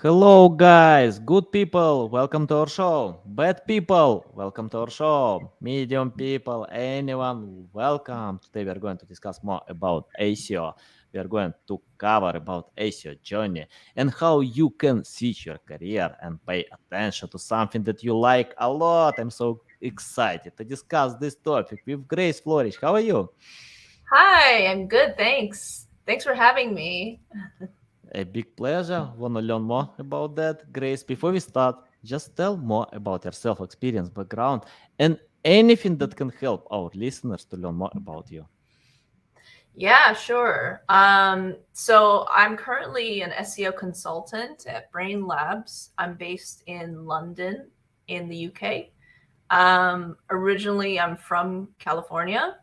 Hello, guys, good people, welcome to our show. Bad people, welcome to our show. Medium people, anyone, welcome. Today we are going to discuss more about SEO. We are going to cover about SEO journey and how you can switch your career and pay attention to something that you like a lot. I'm so excited to discuss this topic with Grace Frohlich. How are you? Hi, I'm good, thanks. Thanks for having me. A big pleasure. Want to learn more about that, Grace? Before we start, just tell more about your self experience, background, and anything that can help our listeners to learn more about you. Yeah, sure. So I'm currently an SEO consultant at Brain Labs. I'm based in London, in the UK. Originally, I'm from California,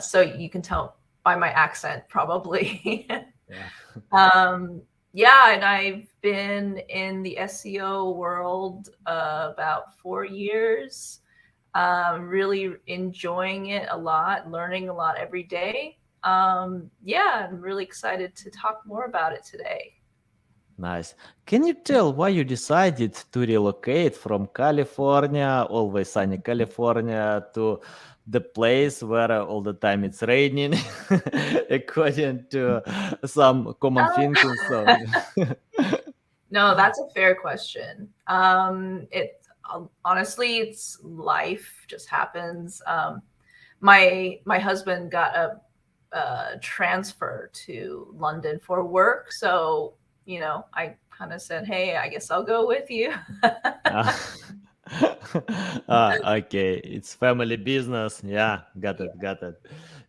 so you can tell by my accent, probably. Yeah. Yeah, and I've been in the SEO world about 4 years. Really enjoying it a lot, learning a lot every day. Yeah, I'm really excited to talk more about it today. Nice. Can you tell why you decided to relocate from California, always sunny California, to the place where all the time it's raining, according to some common thinking? So, No, that's a fair question. Honestly, it's life just happens. My husband got a transfer to London for work, so I kind of said, "Hey, I guess I'll go with you." Ah, okay. It's family business. Yeah, got it, got it.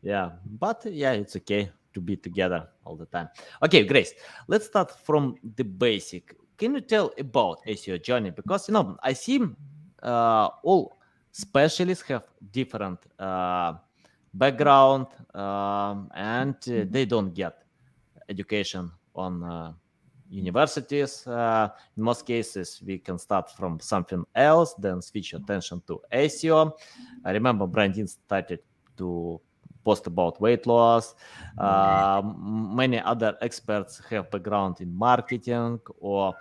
Yeah, but yeah, it's okay to be together all the time. Okay, Grace, let's start from the basic. Can you tell about SEO journey? Because I see all specialists have different background, and they don't get education on universities. In most cases, we can start from something else, then switch attention to SEO. I remember Brandon started to post about weight loss. Many other experts have background in marketing or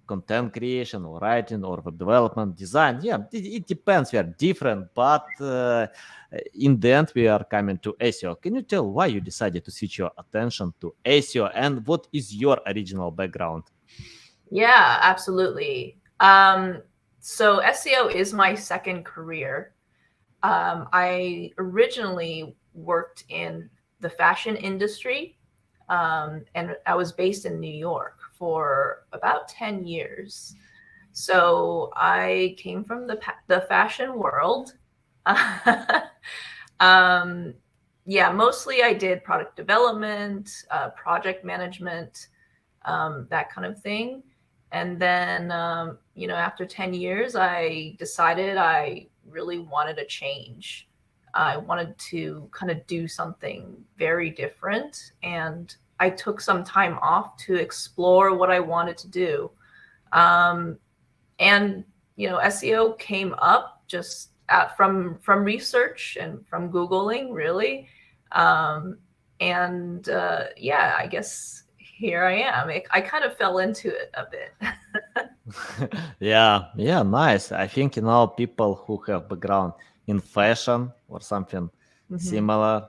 content creation or writing or web development design. Yeah, it depends. We are different, but in the end, we are coming to SEO. Can you tell why you decided to switch your attention to SEO and what is your original background? Yeah, absolutely. So SEO is my second career. I originally worked in the fashion industry, and I was based in New York for about 10 years. So I came from the fashion world. um, yeah, mostly I did product development, project management, that kind of thing. And then, after 10 years, I decided I really wanted a change. I wanted to kind of do something very different. And I took some time off to explore what I wanted to do. Um, and, SEO came up just from research and from Googling, really. Um, and yeah, I guess here I am. I kind of fell into it a bit. Yeah, yeah, nice. I think people who have background in fashion or something Mhm. similar,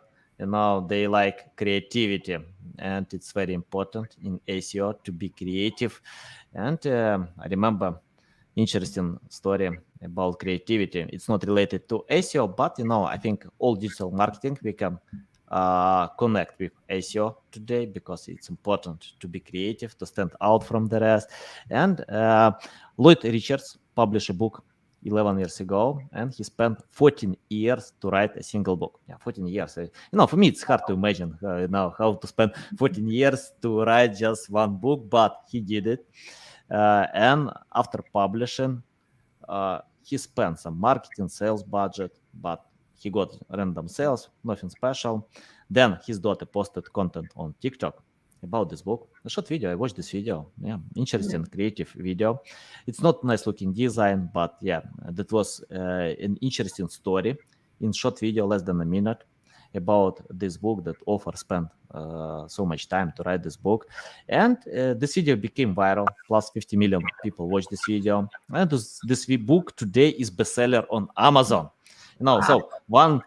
they like creativity, and it's very important in SEO to be creative. And I remember interesting story about creativity. It's not related to SEO, but I think all digital marketing we can connect with SEO today because it's important to be creative, to stand out from the rest. And Lloyd Richards published a book 11 years ago, and he spent 14 years to write a single book. Yeah, 14 years. For me, it's hard to imagine, how to spend 14 years to write just one book, but he did it. And after publishing, he spent some marketing sales budget, but he got random sales, nothing special. Then his daughter posted content on TikTok about this book, a short video. I watched this video. Yeah, interesting, Mhm. creative video. It's not nice looking design, but yeah, that was an interesting story in short video, less than a minute. about this book that author spent so much time to write this book. And this video became viral, plus 50 million people watched this video. And this book today is bestseller on Amazon. Wow. So one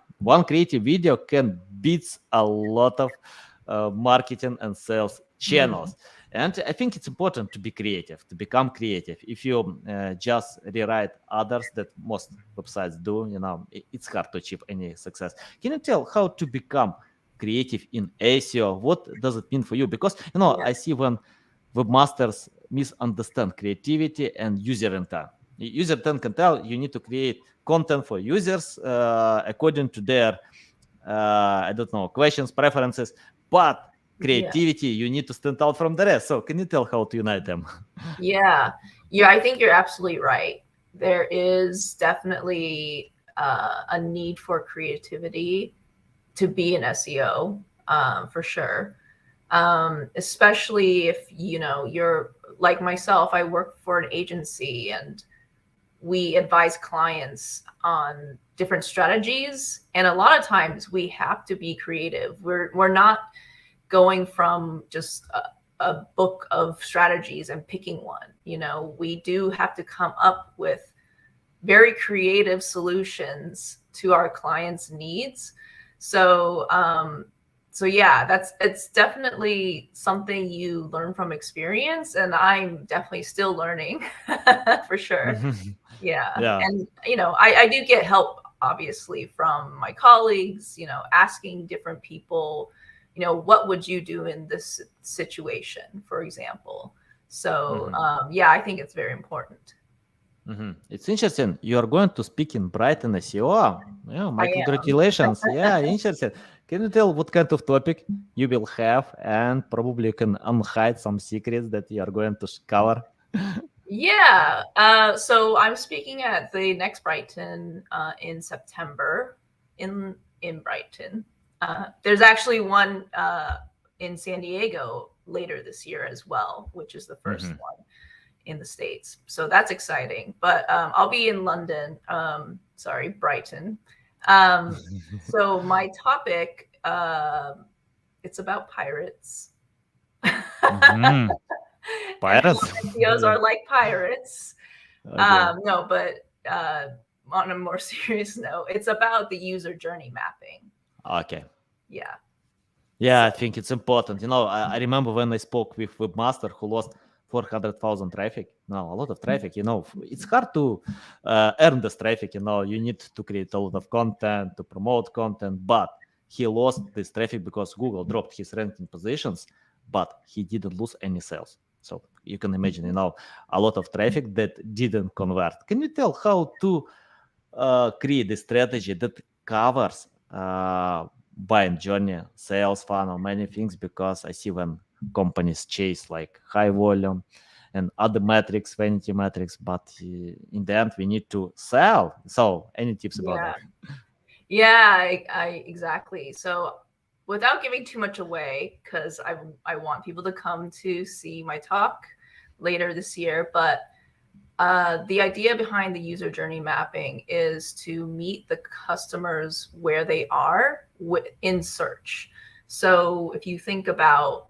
creative video can beat a lot of marketing and sales channels. And I think it's important to be creative, to become creative. If you just rewrite others, that most websites do, it's hard to achieve any success. Can you tell how to become creative in SEO? What does it mean for you? Because I see when webmasters misunderstand creativity and user intent. User intent can tell you need to create content for users according to their questions, preferences, but creativity, you need to stand out from the rest. So can you tell how to unite them? Yeah, I think you're absolutely right. There is definitely a need for creativity to be an SEO, for sure. Especially if, you're like myself, I work for an agency and we advise clients on different strategies. And a lot of times we have to be creative. We're not going from just a book of strategies and picking one. We do have to come up with very creative solutions to our clients' needs. So yeah, it's definitely something you learn from experience, and I'm definitely still learning for sure. Yeah. And I do get help obviously from my colleagues, asking different people, what would you do in this situation, for example. So yeah, I think it's very important. It's interesting. You are going to speak in Brighton SEO. Yeah, my congratulations. Yeah, interesting. Can you tell what kind of topic you will have, and probably you can unhide some secrets that you are going to cover? Yeah. So I'm speaking at the next Brighton in September in Brighton. There's actually one in San Diego later this year as well, which is the first one in the States. So that's exciting. But I'll be in London. Sorry, Brighton. So my topic, it's about pirates. Pirates? SEOs are like pirates. Okay. No, but on a more serious note, it's about the user journey mapping. Okay. Yeah. Yeah, I think it's important. I remember when I spoke with webmaster who lost 400,000 traffic. No, a lot of traffic. It's hard to earn this traffic. You need to create a lot of content, to promote content, but he lost this traffic because Google dropped his ranking positions, but he didn't lose any sales. So you can imagine, a lot of traffic that didn't convert. Can you tell how to create a strategy that covers buying journey, sales funnel, many things? Because I see when companies chase like high volume and other metrics, vanity metrics, but in the end we need to sell. So any tips about that? Yeah, I exactly. So without giving too much away, because I want people to come to see my talk later this year, but the idea behind the user journey mapping is to meet the customers where they are in search. So if you think about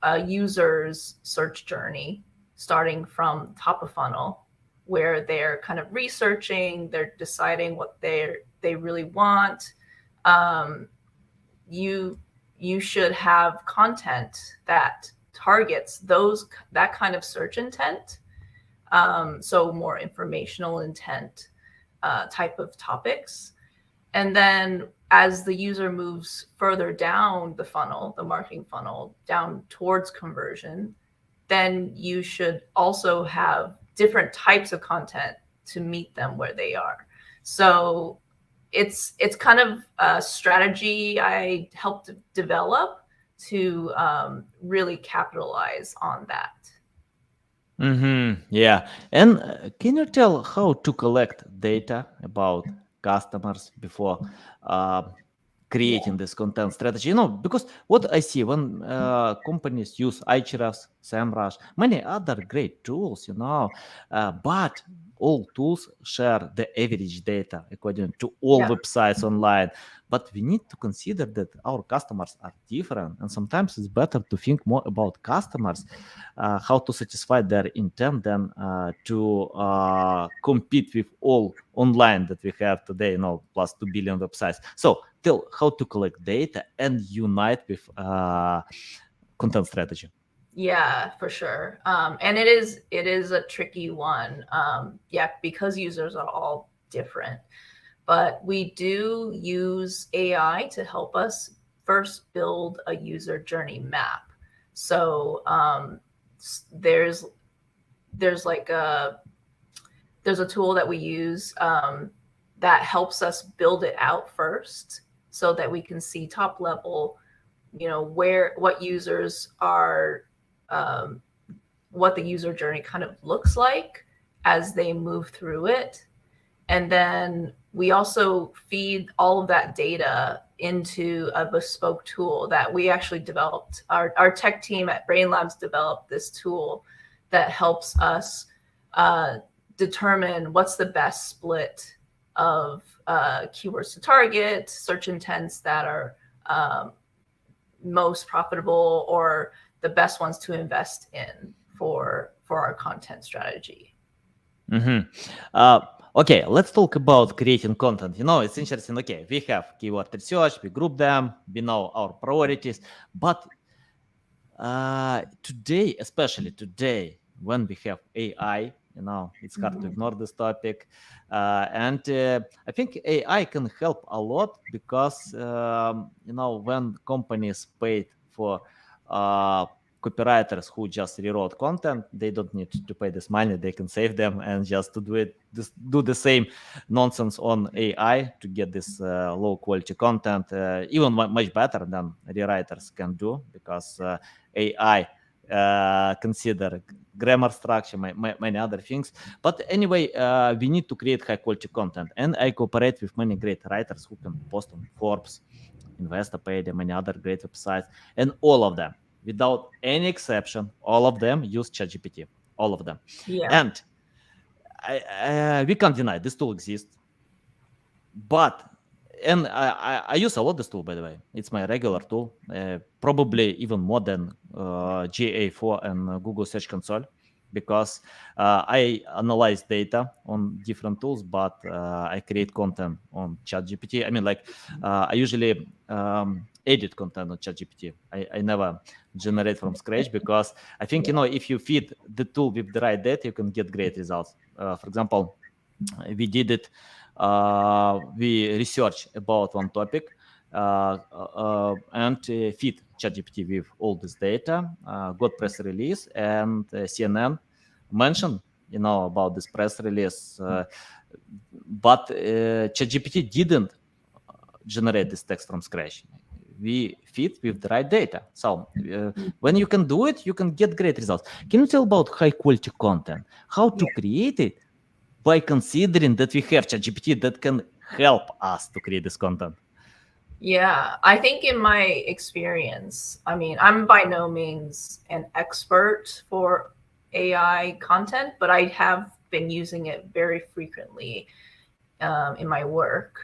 a user's search journey, starting from top of funnel, where they're kind of researching, they're deciding what they really want, you should have content that targets that kind of search intent. So more informational intent type of topics. And then as the user moves further down the funnel, the marketing funnel, down towards conversion, then you should also have different types of content to meet them where they are. So it's kind of a strategy I helped develop to really capitalize on that. Yeah. And can you tell how to collect data about customers before creating this content strategy? Because what I see when companies use Ahrefs, SEMrush, many other great tools, but all tools share the average data according to all Yeah. websites online, but we need to consider that our customers are different, and sometimes it's better to think more about customers, how to satisfy their intent than to compete with all online that we have today, plus 2 billion websites. So tell how to collect data and unite with content strategy. Yeah, for sure. And it is a tricky one. Yeah, because users are all different. But we do use AI to help us first build a user journey map. So there's like there's a tool that we use that helps us build it out first, so that we can see top level, what users are, what the user journey kind of looks like as they move through it. And then we also feed all of that data into a bespoke tool that we actually developed. Our tech team at Brain Labs developed this tool that helps us determine what's the best split of keywords to target, search intents that are most profitable, or the best ones to invest in for our content strategy. Okay, let's talk about creating content. It's interesting. Okay, we have keyword research, we group them, we know our priorities, but today, especially today, when we have AI, it's hard to ignore this topic. And I think AI can help a lot because, when companies paid for copywriters who just rewrote content, they don't need to pay this money. They can save them and just to do the same nonsense on AI to get this low quality content, even much better than rewriters can do, because AI consider grammar structure, many other things. But anyway, we need to create high quality content, and I cooperate with many great writers who can post on Forbes, Investopedia, many other great websites, and all of them, without any exception, all of them use ChatGPT, all of them. Yeah. And we can't deny this tool exists, but I use a lot this tool, by the way. It's my regular tool, probably even more than GA4 and Google Search Console, because I analyze data on different tools, but I create content on ChatGPT. I mean, I usually edit content on ChatGPT. I never generate from scratch, because I think, if you feed the tool with the right data, you can get great results. For example, we did it. We researched about one topic and feed ChatGPT with all this data, got press release, and CNN mentioned, about this press release, but ChatGPT didn't generate this text from scratch. We feed with the right data. So when you can do it, you can get great results. Can you tell about high quality content? How to create it by considering that we have ChatGPT that can help us to create this content? Yeah, I think in my experience, I mean, I'm by no means an expert for AI content, but I have been using it very frequently in my work.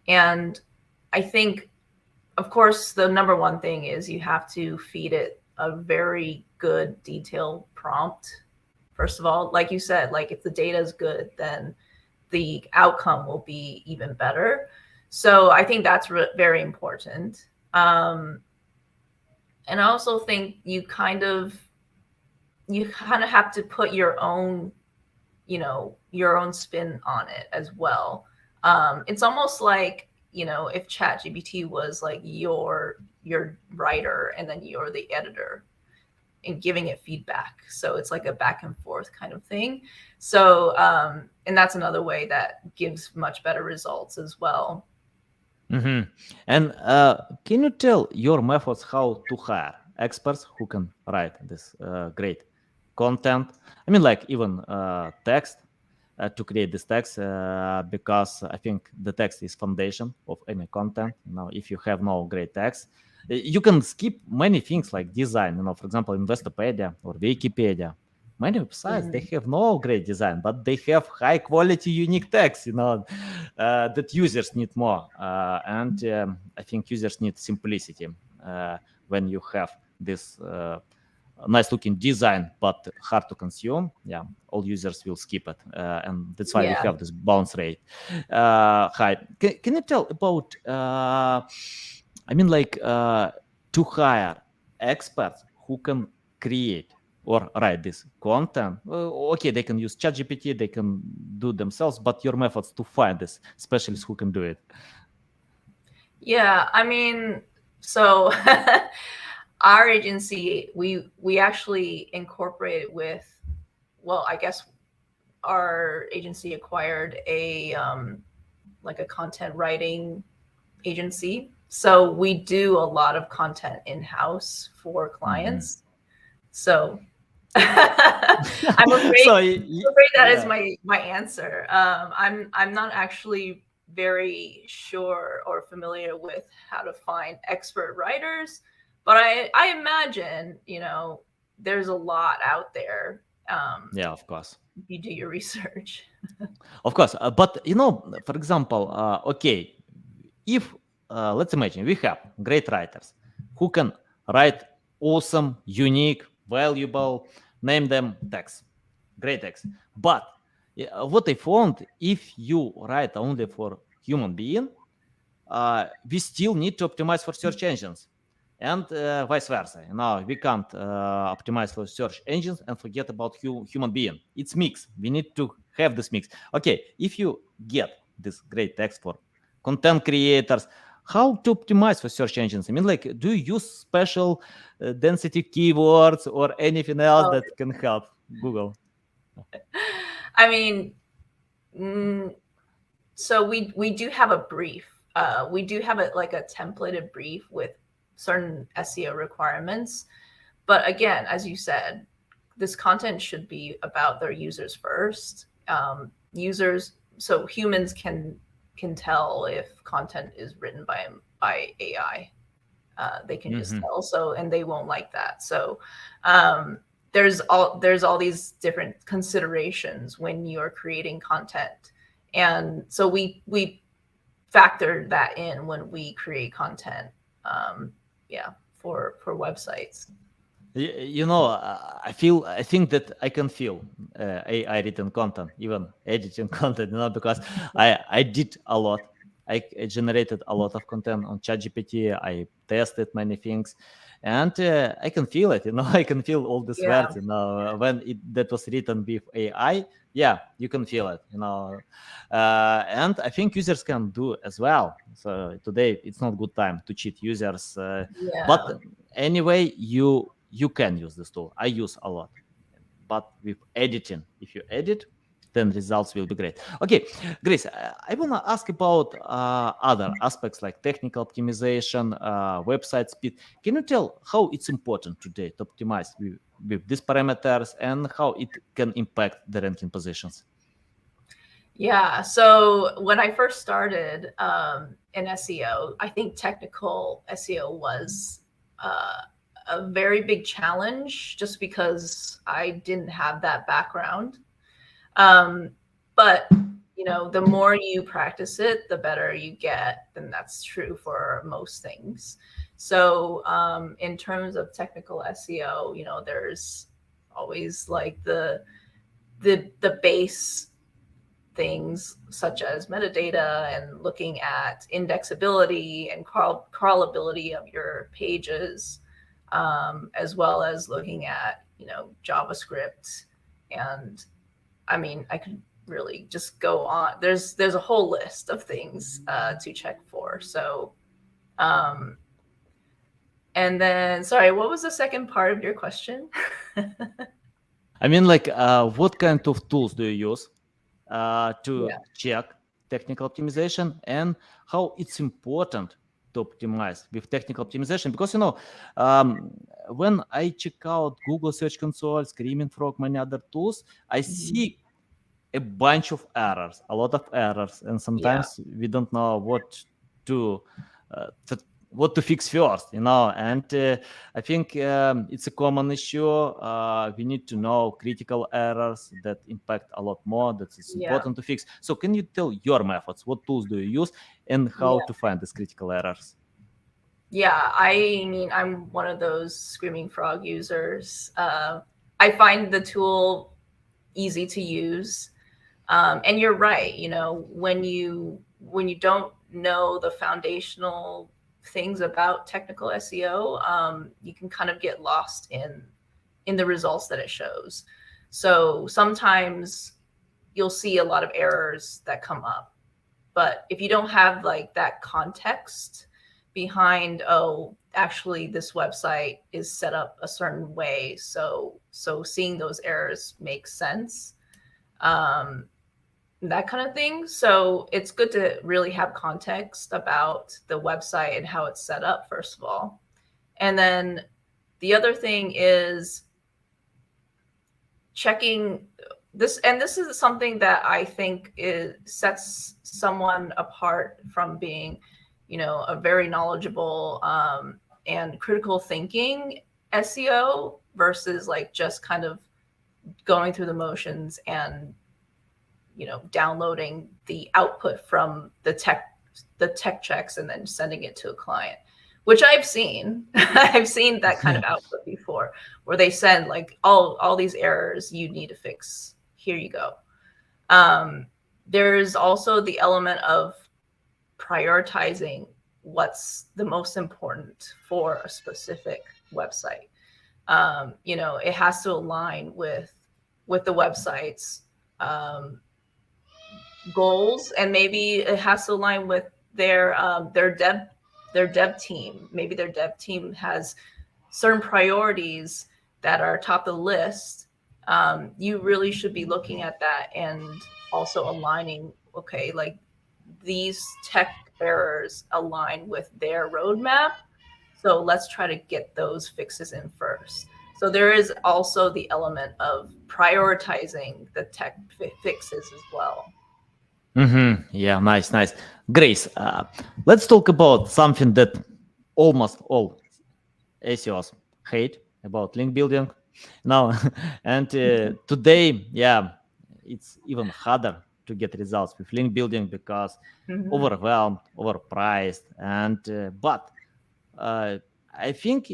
And I think, of course, the number one thing is you have to feed it a very good detailed prompt. First of all, like you said, if the data is good, then the outcome will be even better. So I think that's very important. And I also think you kind of have to put your own spin on it as well. It's almost like, if ChatGPT was like your writer and then you're the editor and giving it feedback. So it's like a back and forth kind of thing. So, and that's another way that gives much better results as well. And can you tell your methods how to hire experts who can write this great content? I mean, even text, to create this text, because I think the text is foundation of any content. If you have no great text, you can skip many things like design. For example, Investopedia or Wikipedia. Many websites, they have no great design, but they have high quality unique text, that users need more. And I think users need simplicity when you have this nice looking design, but hard to consume. Yeah, all users will skip it. And that's why we Yeah. have this bounce rate high. Can you tell about, to hire experts who can create or write this content? Okay, they can use ChatGPT, they can do themselves, but your methods to find this specialists who can do it. Yeah, I mean, so our agency, we actually incorporated with, well, I guess our agency acquired a like a content writing agency. So we do a lot of content in-house for clients. So I'm afraid, So that is yeah. my answer. I'm not actually very sure or familiar with how to find expert writers, but I imagine, there's a lot out there. Yeah, of course. If you do your research. Of course, but for example, okay, if let's imagine we have great writers who can write awesome, unique, valuable, name them text, great text. But what I found, if you write only for human being, we still need to optimize for search engines. And vice versa. Now we can't optimize for search engines and forget about human being. It's mix. We need to have this mix. Okay, if you get this great text for content creators, how to optimize for search engines? I mean, like, do you use special density keywords or anything else Oh, that can help Google? I mean, so we do have a brief. We do have like a templated brief with certain SEO requirements. But again, as you said, this content should be about their users first. Users, so humans can tell if content is written by AI. They can just tell. So, and they won't like that. So there's all these different considerations when you're creating content, and so we factor that in when we create content. For websites. I think that I can feel AI written content, even editing content, because I did a lot. I generated a lot of content on ChatGPT. I tested many things, and I can feel it. I can feel all these Yeah. words. When that was written with AI, yeah, you can feel it. And I think users can do as well. So today it's not good time to cheat users, Yeah. but anyway, you can use this tool. I use a lot, but with editing, if you edit, then results will be great. Okay, Grace, I want to ask about other aspects like technical optimization, website speed. Can you tell how it's important today to optimize with these parameters and how it can impact the ranking positions? Yeah. So when I first started in SEO, I think technical SEO was a very big challenge just because I didn't have that background. But the more you practice it, the better you get, and that's true for most things. So in terms of technical SEO, there's always like the base things such as metadata and looking at indexability and crawlability of your pages, as well as looking at JavaScript. And I mean, I could really just go on. There's a whole list of things to check for. So and then, sorry, what was the second part of your question? I mean, like, what kind of tools do you use to check technical optimization, and how it's important to optimize with technical optimization? Because when I check out Google Search Console, Screaming Frog, many other tools, I see a bunch of errors, a lot of errors, and sometimes we don't know what to what to fix first, and I think it's a common issue. We need to know critical errors that impact a lot more, that is Yeah. important to fix. So can you tell your methods? What tools do you use and how Yeah. to find these critical errors? Yeah, I mean, I'm one of those Screaming Frog users. I find the tool easy to use. And you're right, when you don't know the foundational things about technical SEO, you can kind of get lost in the results that it shows. So sometimes you'll see a lot of errors that come up, but if you don't have like that context behind, oh, actually this website is set up a certain way, so seeing those errors makes sense, that kind of thing. So it's good to really have context about the website and how it's set up, first of all. And then the other thing is checking this, and this is something that I think sets someone apart from being, a very knowledgeable and critical thinking SEO versus like just kind of going through the motions and downloading the output from the tech checks and then sending it to a client, which I've seen. I've seen that kind of output before, where they send like all these errors you need to fix. Here you go. There's also the element of prioritizing what's the most important for a specific website. It has to align with the website's goals, and maybe it has to align with their dev team. Maybe their dev team has certain priorities that are top of the list. You really should be looking at that and also aligning, okay, like these tech errors align with their roadmap, so let's try to get those fixes in first. So there is also the element of prioritizing the tech fixes as well. Yeah, nice. Grace, let's talk about something that almost all SEOs hate about link building now. And today, yeah, it's even harder to get results with link building because overwhelmed, overpriced, and but I think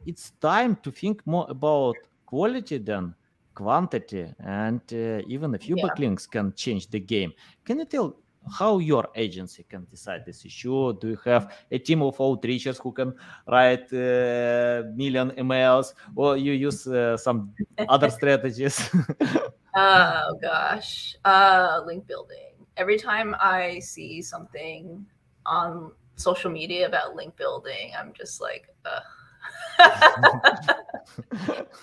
it's time to think more about quality than quantity, and even a few Yeah. backlinks can change the game. Can you tell how your agency can decide this issue? Do you have a team of outreachers who can write million emails, or you use some other strategies? Oh gosh, link building. Every time I see something on social media about link building, I'm just like,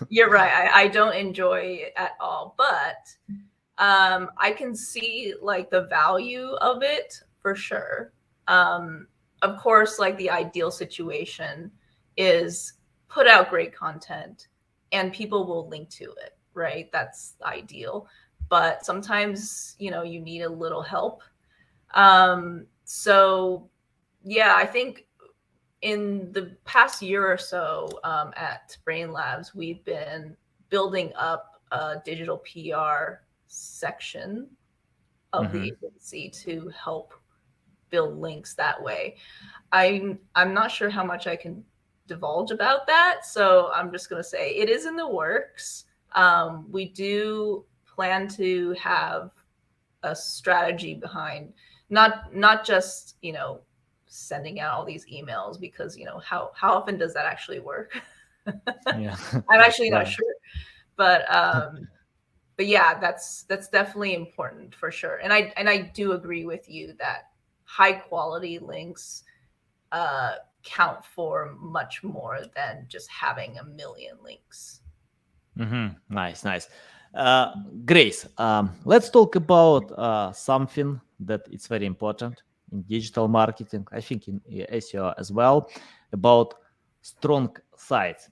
you're right. I don't enjoy it at all, but I can see like the value of it for sure. Of course, like the ideal situation is put out great content and people will link to it, right? That's ideal. But sometimes, you need a little help. So yeah, I think in the past year or so at Brain Labs, we've been building up a digital PR section of the agency to help build links that way. I'm not sure how much I can divulge about that, so I'm just going to say it is in the works. We do plan to have a strategy behind not just sending out all these emails, because how often does that actually work? Yeah. I'm actually not sure, but yeah, that's definitely important for sure. And I do agree with you that high quality links count for much more than just having a million links. Nice. Grace, let's talk about something that is very important in digital marketing, I think in SEO as well, about strong sites.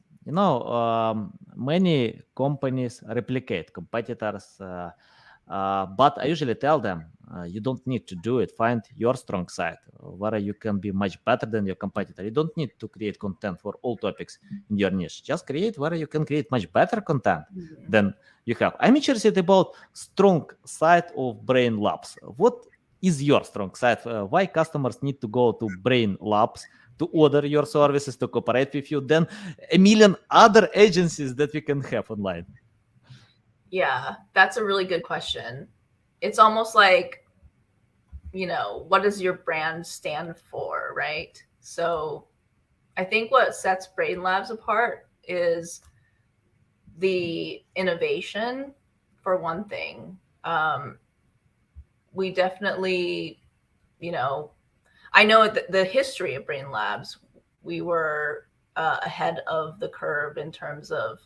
Many companies replicate competitors, but I usually tell them You don't need to do it. Find your strong side, where you can be much better than your competitor. You don't need to create content for all topics in your niche. Just create where you can create much better content than you have. I'm interested about strong side of Brain Labs. What is your strong side? Why customers need to go to Brain Labs to order your services, to cooperate with you, than a million other agencies that we can have online? Yeah, that's a really good question. It's almost like, what does your brand stand for, right? So I think what sets Brain Labs apart is the innovation, for one thing. We definitely, I know the history of Brain Labs, we were ahead of the curve in terms of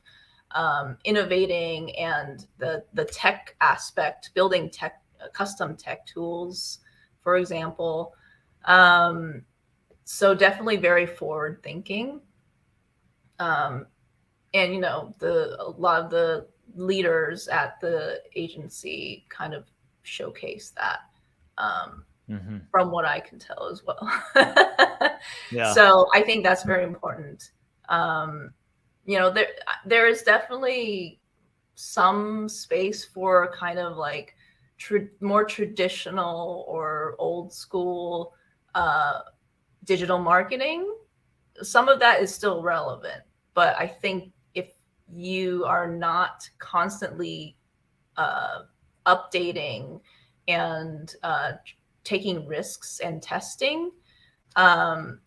innovating and the tech aspect, building custom tech tools, for example. So definitely very forward thinking. And a lot of the leaders at the agency kind of showcase that. From what I can tell as well. Yeah. So I think that's very important. There is definitely some space for kind of like more traditional or old school digital marketing. Some of that is still relevant, but I think if you are not constantly updating and taking risks and testing,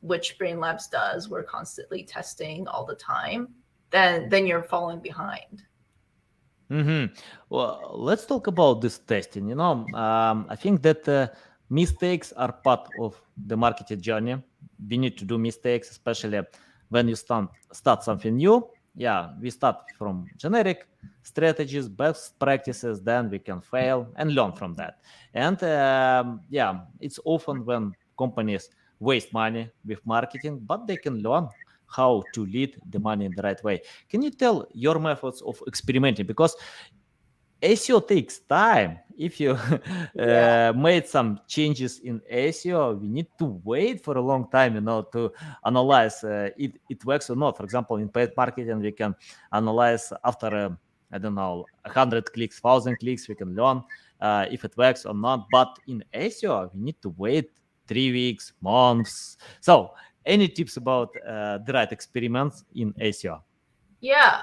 which Brain Labs does, we're constantly testing all the time, then you're falling behind. Well, let's talk about this testing. I think that mistakes are part of the marketing journey. We need to do mistakes, especially when you start something new. Yeah, we start from generic strategies, best practices, then we can fail and learn from that. And yeah, it's often when companies waste money with marketing, but they can learn how to lead the money in the right way. Can you tell your methods of experimenting? Because SEO takes time. If you Yeah. made some changes in SEO, we need to wait for a long time, to analyze it works or not. For example, in paid marketing, we can analyze after I don't know 100 clicks, 1,000 clicks. We can learn if it works or not. But in SEO, we need to wait 3 weeks, months. So, any tips about the right experiments in SEO? Yeah,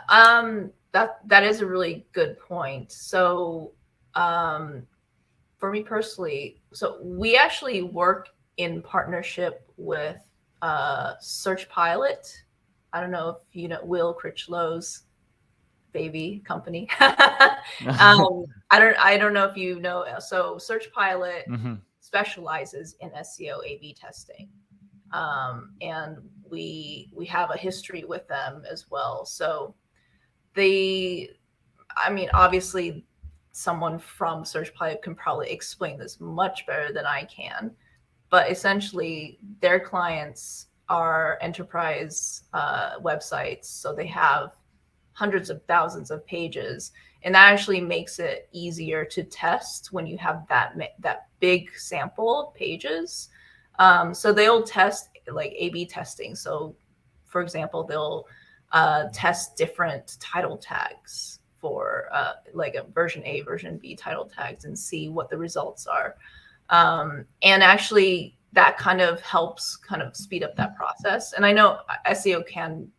that is a really good point. So, for me personally, so we actually work in partnership with Search Pilot. I don't know if you know Will Critchlow's baby company. I don't know if you know. So Search Pilot specializes in SEO A/B testing. And we have a history with them as well. So obviously someone from Search Pilot can probably explain this much better than I can, but essentially their clients are enterprise websites. So they have hundreds of thousands of pages, and that actually makes it easier to test when you have that big sample of pages. So they'll test like A/B testing. So, for example, they'll test different title tags for like a version A, version B title tags, and see what the results are. And actually, that kind of helps kind of speed up that process. And I know SEO can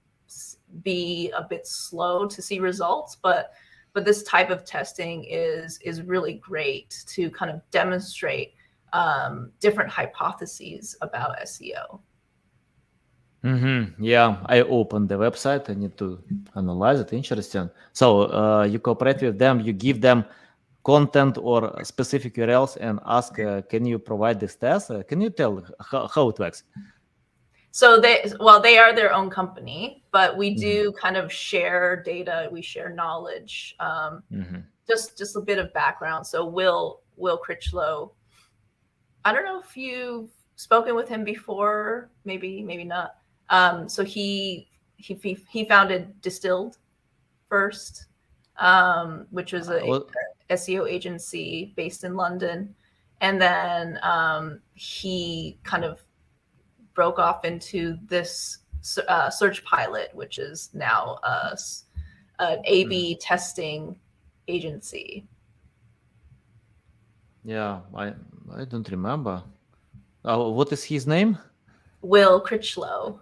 be a bit slow to see results, but this type of testing is really great to kind of demonstrate different hypotheses about SEO. Yeah, I opened the website. I need to analyze it. Interesting. So you cooperate with them, you give them content or specific URLs and ask, can you provide this test? Can you tell how it works? So they are their own company, but we do kind of share data. We share knowledge. Just a bit of background. So Will Critchlow, I don't know if you've spoken with him before, maybe not. So he founded Distilled first, which was a SEO agency based in London, And then he kind of broke off into this Search Pilot, which is now an A/B testing agency. Yeah, I don't remember. What is his name? Will Critchlow.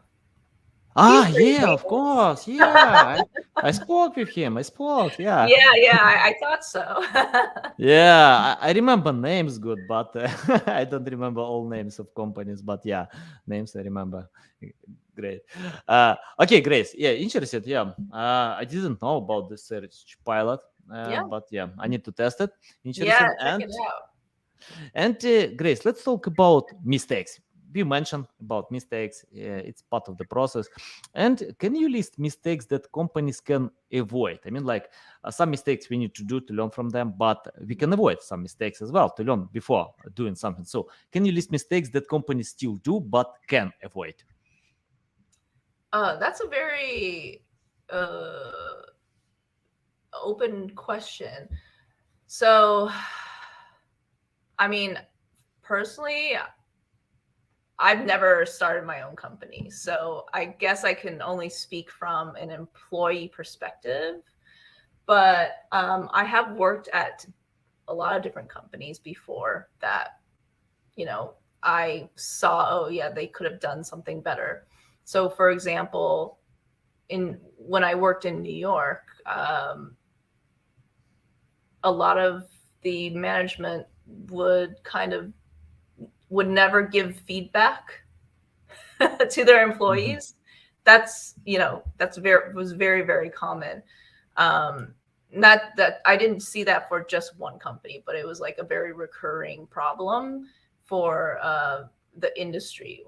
He's Ah, pretty yeah, of famous. course. Yeah, I spoke with him. I spoke. Yeah, Yeah, I thought so. yeah. I remember names good, but I don't remember all names of companies. But yeah, names I remember. Great. Okay, Grace. Yeah, interested. Yeah, I didn't know about the search pilot, Yeah, but yeah, I need to test it. yeah, Interesting. check it out. And Grace, let's talk about mistakes. You mentioned about mistakes. It's part of the process. And can you list mistakes that companies can avoid? I mean, like some mistakes we need to do to learn from them, but we can avoid some mistakes as well to learn before doing something. So, can you list mistakes that companies still do but can avoid? That's a very uh, open question. So, I mean, personally, I've never started my own company. So I guess I can only speak from an employee perspective. But I have worked at a lot of different companies before that, I saw, oh, yeah, they could have done something better. So, for example, when I worked in New York, a lot of the management would never give feedback to their Mhm. employees. That's was very, very common. Not that I didn't see that for just one company, but it was like a very recurring problem for the industry.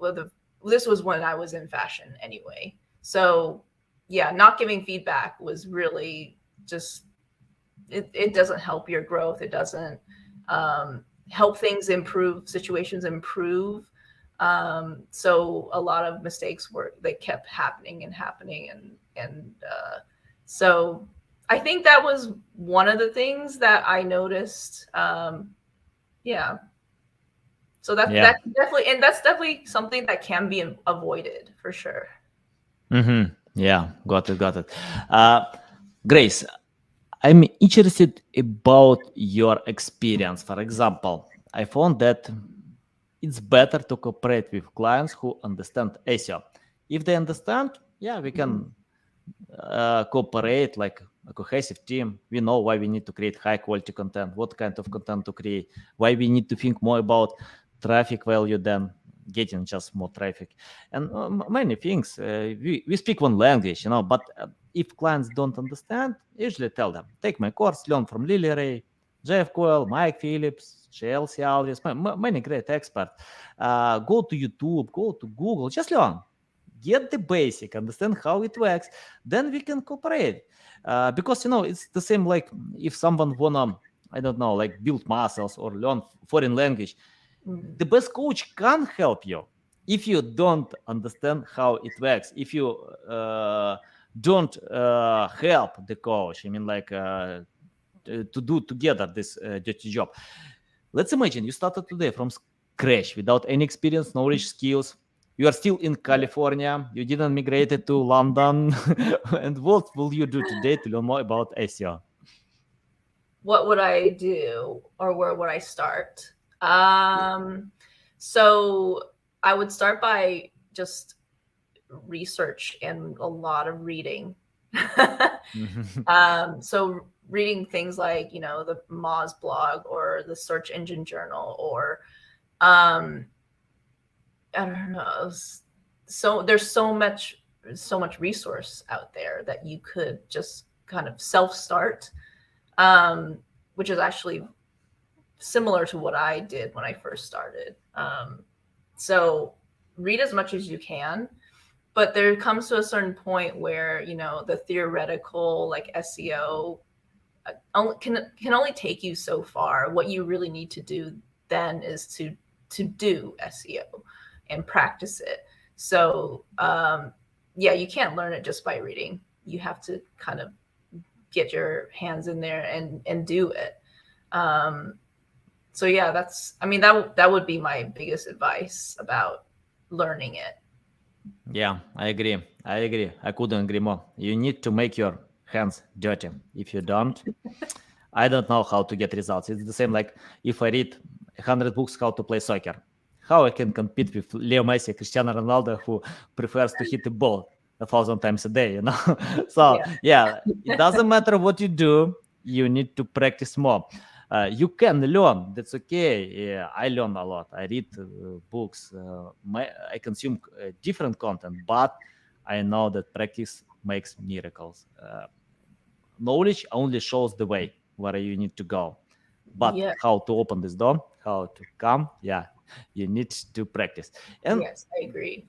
This was when I was in fashion anyway. So yeah, not giving feedback was really just it doesn't help your growth. It doesn't help things improve, situations improve. So a lot of mistakes they kept happening and happening, and so I think that was one of the things that I noticed. Yeah, so Yeah. that's definitely something that can be avoided for sure. Yeah. Got it. Got it. Uh, Grace, I'm interested about your experience. For example, I found that it's better to cooperate with clients who understand SEO. If they understand, yeah, we can cooperate like a cohesive team. We know why we need to create high quality content, what kind of content to create, why we need to think more about traffic value than getting just more traffic, and many things. We speak one language, but if clients don't understand, usually tell them, take my course, learn from Lily Ray, Jeff Coyle, Mike Phillips, Chelsea Aldris, many great experts. Go to YouTube, go to Google, just learn, get the basic, understand how it works, then we can cooperate. Because it's the same like if someone wanna, I don't know, like build muscles or learn foreign language. Mm. The best coach can help you if you don't understand how it works. If you don't help the coach, I mean, like to do together this dirty job. Let's imagine you started today from scratch without any experience, knowledge, skills. You are still in California. You didn't migrate to London. And what will you do today to learn more about SEO? What would I do, or where would I start? So I would start by just research and a lot of reading. So reading things like, the Moz blog or the Search Engine Journal, or um, I don't know. So there's so much resource out there that you could just kind of self-start, which is actually similar to what I did when I first started. So read as much as you can, but there comes to a certain point where the theoretical, like SEO, can only take you so far. What you really need to do then is to do SEO and practice it. So yeah, you can't learn it just by reading. You have to kind of get your hands in there and do it. Um, So yeah, that would be my biggest advice about learning it. Yeah, I agree. I agree. I couldn't agree more. You need to make your hands dirty. If you don't, I don't know how to get results. It's the same like if I read 100 books how to play soccer. How I can compete with Leo Messi, Cristiano Ronaldo, who prefers to hit the ball 1,000 times a day, you know? So, Yeah. yeah, it doesn't matter what you do, you need to practice more. You can learn, that's okay. Yeah, I learn a lot. I read books, I consume different content, but I know that practice makes miracles. Knowledge only shows the way where you need to go, but Yeah. how to open this door, how to come, yeah, you need to practice. And Yes, I agree.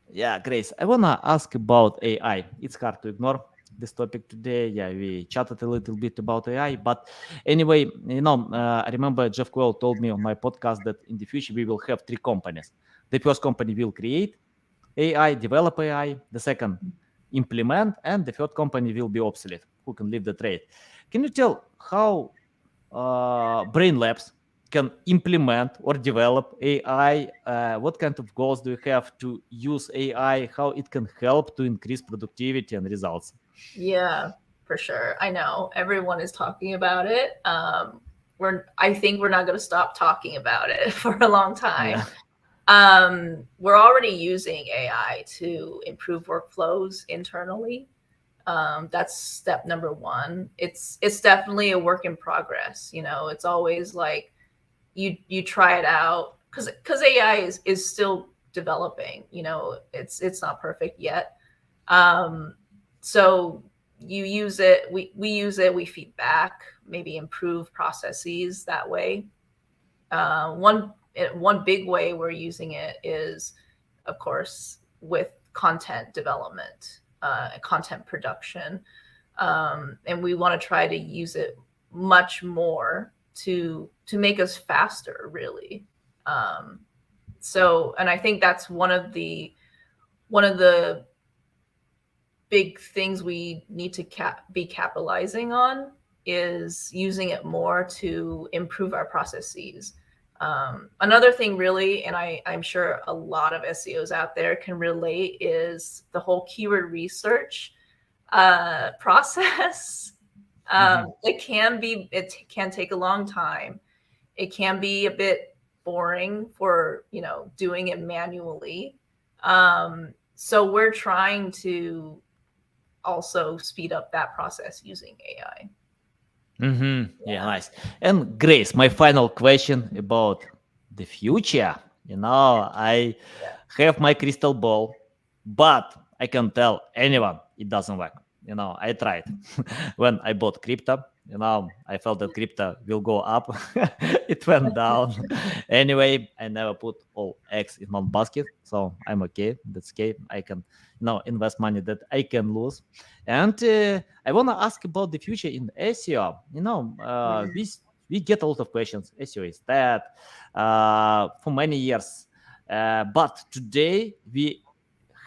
yeah, Grace, I wanna ask about AI. It's hard to ignore this topic today. Yeah, we chatted a little bit about AI, but anyway, I remember Jeff Quell told me on my podcast that in the future we will have three companies. The first company will create AI, develop AI. The second, implement, and the third company will be obsolete. Who can leave the trade? Can you tell how Brain Labs can implement or develop AI? What kind of goals do you have to use AI? How it can help to increase productivity and results? Yeah, for sure. I know everyone is talking about it. I think we're not going to stop talking about it for a long time. Yeah. We're already using AI to improve workflows internally. That's step number one. It's definitely a work in progress. It's always like you try it out because AI is still developing. It's not perfect yet. Um, so you use it, we use it, we feedback, maybe improve processes that way. One big way we're using it is, of course, with content development, content production, and we want to try to use it much more to make us faster, really. And I think that's one of the big things we need to be capitalizing on is using it more to improve our processes. Another thing really, and I'm sure a lot of SEOs out there can relate, is the whole keyword research process. Mhm. It can take a long time. It can be a bit boring for, doing it manually. So we're trying to also speed up that process using AI. Yeah, nice. And Grace, my final question about the future. I Yeah. have my crystal ball, but I can tell anyone it doesn't work. I tried when I bought crypto. I felt that crypto will go up. It went down. Anyway, I never put all eggs in one basket, so I'm okay. That's okay. I can, invest money that I can lose. And I want to ask about the future in SEO. We get a lot of questions. SEO is dead for many years, but today we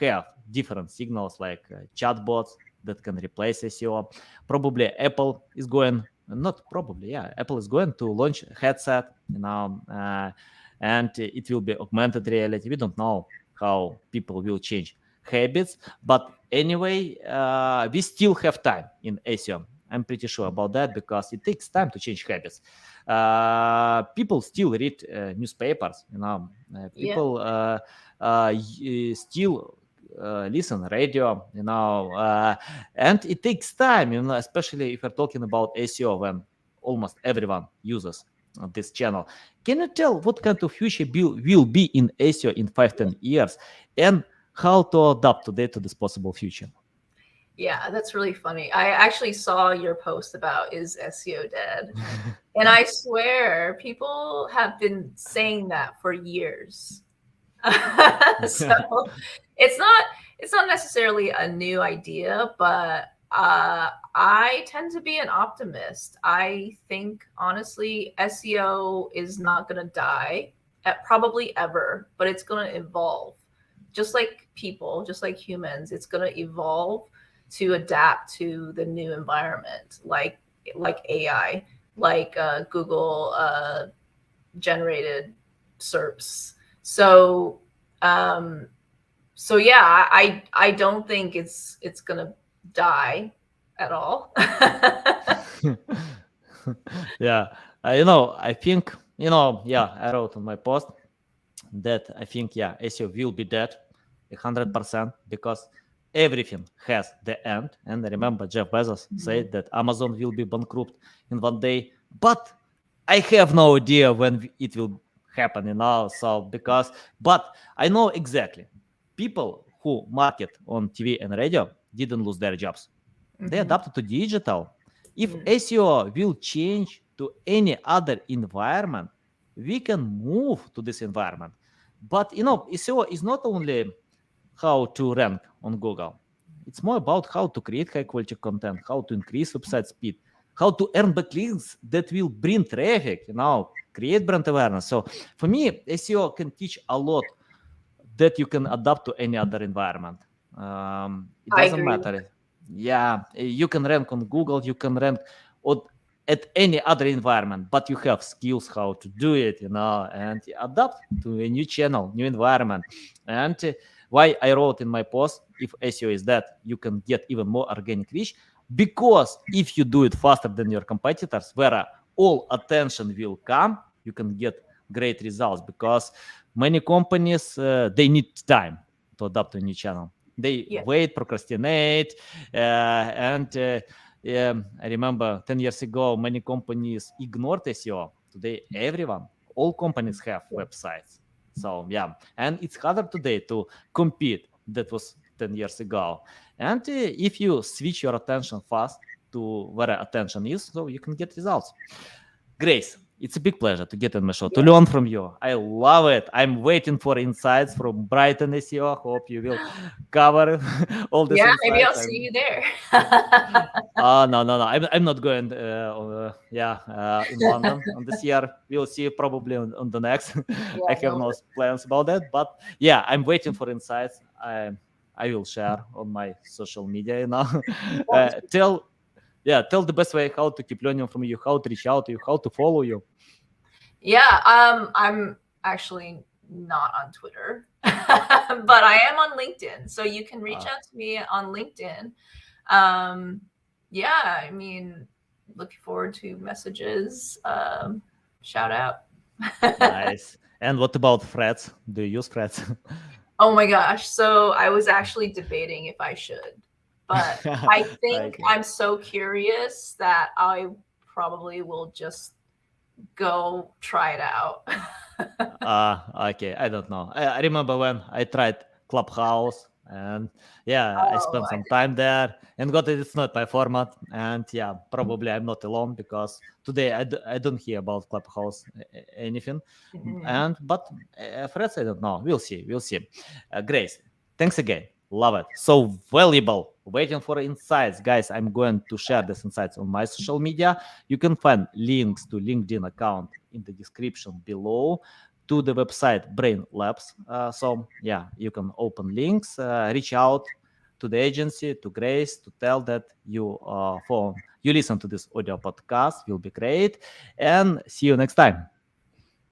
have different signals like chatbots that can replace SEO. Probably Apple is going, not probably, yeah, Apple is going to launch a headset, and it will be augmented reality. We don't know how people will change habits, but anyway, we still have time in SEO. I'm pretty sure about that because it takes time to change habits. People still read newspapers, Yeah. people still listen radio, and it takes time, especially if we're talking about SEO when almost everyone uses this channel. Can you tell what kind of future will be in SEO in 5-10 years, and how to adapt today to this possible future? Yeah, that's really funny. I actually saw your post about is SEO dead? And I swear people have been saying that for years. So it's not it's not necessarily a new idea, but I tend to be an optimist. I think honestly, SEO is not going to die probably ever, but it's going to evolve. Just like people, just like humans, it's going to evolve to adapt to the new environment, like AI, like Google generated SERPs. So yeah, I don't think it's gonna die at all. Yeah, I think, I wrote on my post that I think, SEO will be dead 100% because everything has the end. And remember, Jeff Bezos said that Amazon will be bankrupt in one day, but I have no idea when it will happen, So but I know exactly people who market on TV and radio didn't lose their jobs. They adapted to digital. If SEO will change to any other environment, we can move to this environment. But SEO is not only how to rank on Google. It's more about how to create high quality content, how to increase website speed, how to earn backlinks that will bring traffic, create brand awareness. So for me, SEO can teach a lot that you can adapt to any other environment. It I doesn't agree. matter. Yeah, you can rank on Google, you can rank on, at any other environment, but you have skills how to do it, and adapt to a new channel, new environment. And why I wrote in my post, if SEO is that, you can get even more organic reach, because if you do it faster than your competitors, where all attention will come, you can get great results, because many companies they need time to adapt to a new channel. They wait, procrastinate, and I remember 10 years ago, many companies ignored SEO. Today, all companies have websites. So and it's harder today to compete. That was 10 years ago. And if you switch your attention fast to where attention is, so you can get results. Grace, it's a big pleasure to get on my show, to learn from you. I love it. I'm waiting for insights from Brighton SEO. Hope you will cover all these insights. Maybe I'll see you there. No. I'm not going, in London on this year. We'll see probably on the next. I have no plans about that. But I'm waiting for insights. I will share on my social media, Tell the best way how to keep learning from you, how to reach out to you, how to follow you. I'm actually not on Twitter, but I am on LinkedIn. So you can reach out to me on LinkedIn. I mean, looking forward to messages. Shout out. Nice. And what about threads? Do you use threads? Oh my gosh. So I was actually debating if I should, but I think I'm so curious that I probably will just go try it out. Okay. I don't know. I remember when I tried Clubhouse, and I spent some time there and got it. It's not my format. And probably I'm not alone, because today I don't hear about Clubhouse anything. But threads, I don't know. We'll see. Grace, thanks again. Love it. So valuable. Waiting for insights. Guys, I'm going to share these insights on my social media. You can find links to LinkedIn account in the description below, to the website Brain Labs. You can open links, reach out to the agency, to Grace, to tell that you listen to this audio podcast. Will be great. And see you next time.